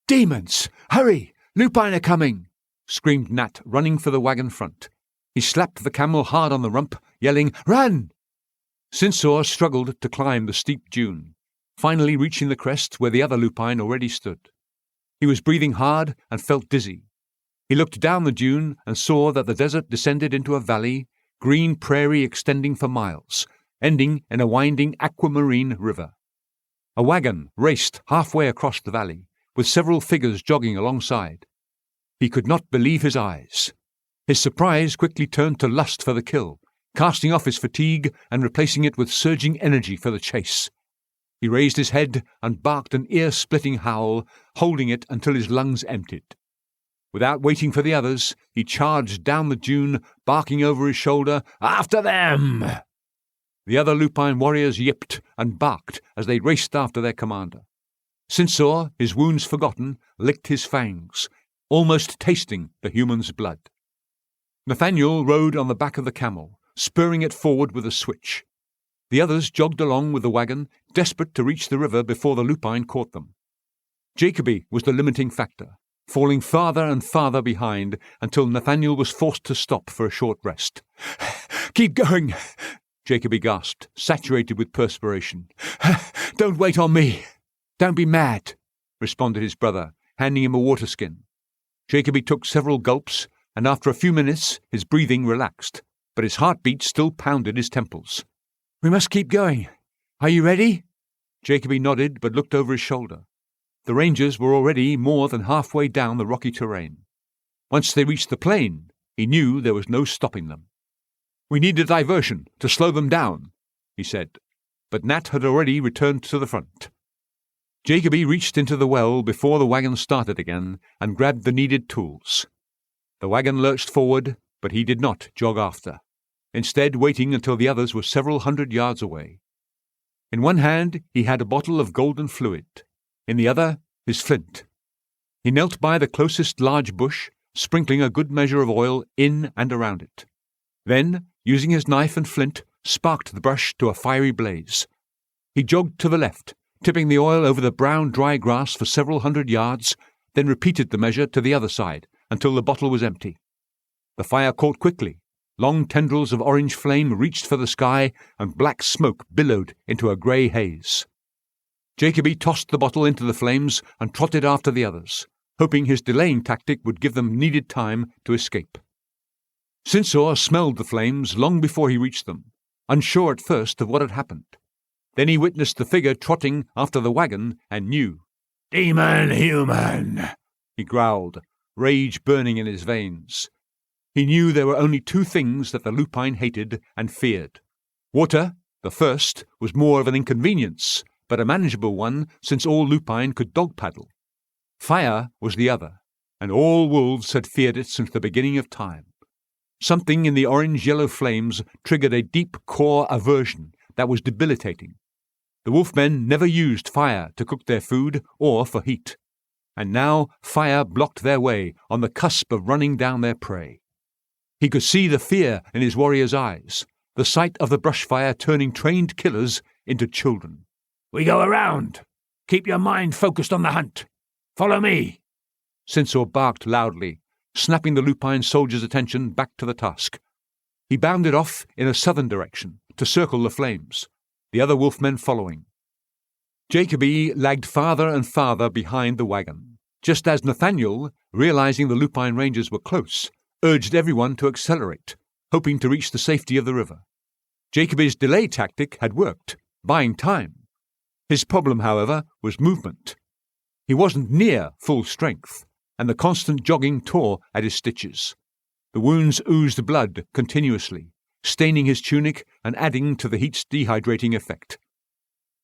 Demons! Hurry! Lupine are coming! Screamed Nat, running for the wagon front. He slapped the camel hard on the rump, yelling, Run! Sinsor struggled to climb the steep dune, finally reaching the crest where the other lupine already stood. He was breathing hard and felt dizzy. He looked down the dune and saw that the desert descended into a valley, green prairie extending for miles, ending in a winding aquamarine river. A wagon raced halfway across the valley, with several figures jogging alongside. He could not believe his eyes. His surprise quickly turned to lust for the kill, casting off his fatigue and replacing it with surging energy for the chase. He raised his head and barked an ear-splitting howl, holding it until his lungs emptied. Without waiting for the others, he charged down the dune, barking over his shoulder, After them! The other lupine warriors yipped and barked as they raced after their commander. Sinsor, his wounds forgotten, licked his fangs, almost tasting the human's blood. Nathaniel rode on the back of the camel, spurring it forward with a switch. The others jogged along with the wagon, desperate to reach the river before the lupine caught them. Jacoby was the limiting factor, falling farther and farther behind until Nathaniel was forced to stop for a short rest. Keep going, Jacoby gasped, saturated with perspiration. Don't wait on me. Don't be mad, responded his brother, handing him a water skin. Jacoby took several gulps, and after a few minutes his breathing relaxed, but his heartbeat still pounded his temples. We must keep going. Are you ready? Jacoby nodded but looked over his shoulder. The rangers were already more than halfway down the rocky terrain. Once they reached the plain, he knew there was no stopping them. We need a diversion to slow them down, he said, but Nat had already returned to the front. Jacoby reached into the well before the wagon started again and grabbed the needed tools. The wagon lurched forward, but he did not jog after, instead waiting until the others were several hundred yards away. In one hand he had a bottle of golden fluid, in the other his flint. He knelt by the closest large bush, sprinkling a good measure of oil in and around it. Then, using his knife and flint, sparked the brush to a fiery blaze. He jogged to the left, tipping the oil over the brown dry grass for several hundred yards, then repeated the measure to the other side until the bottle was empty. The fire caught quickly. Long tendrils of orange flame reached for the sky, and black smoke billowed into a grey haze. Jacoby tossed the bottle into the flames and trotted after the others, hoping his delaying tactic would give them needed time to escape. Sinsor smelled the flames long before he reached them, unsure at first of what had happened. Then he witnessed the figure trotting after the wagon and knew. "Demon human," he growled, rage burning in his veins. He knew there were only two things that the lupine hated and feared. Water, the first, was more of an inconvenience, but a manageable one since all lupine could dog paddle. Fire was the other, and all wolves had feared it since the beginning of time. Something in the orange-yellow flames triggered a deep core aversion that was debilitating. The wolfmen never used fire to cook their food or for heat, and now fire blocked their way on the cusp of running down their prey. He could see the fear in his warrior's eyes, the sight of the brushfire turning trained killers into children. "We go around. Keep your mind focused on the hunt. Follow me," Sinsor barked loudly, snapping the lupine soldier's attention back to the task. He bounded off in a southern direction to circle the flames, the other wolfmen following. Jacoby lagged farther and farther behind the wagon, just as Nathaniel, realizing the lupine rangers were close, urged everyone to accelerate, hoping to reach the safety of the river. Jacoby's delay tactic had worked, buying time. His problem, however, was movement. He wasn't near full strength, and the constant jogging tore at his stitches. The wounds oozed blood continuously, staining his tunic and adding to the heat's dehydrating effect.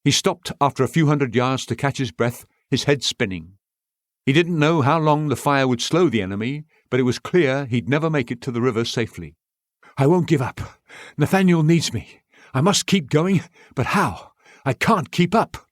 He stopped after a few hundred yards to catch his breath, his head spinning. He didn't know how long the fire would slow the enemy, but it was clear he'd never make it to the river safely. "I won't give up. Nathaniel needs me. I must keep going, but how? I can't keep up."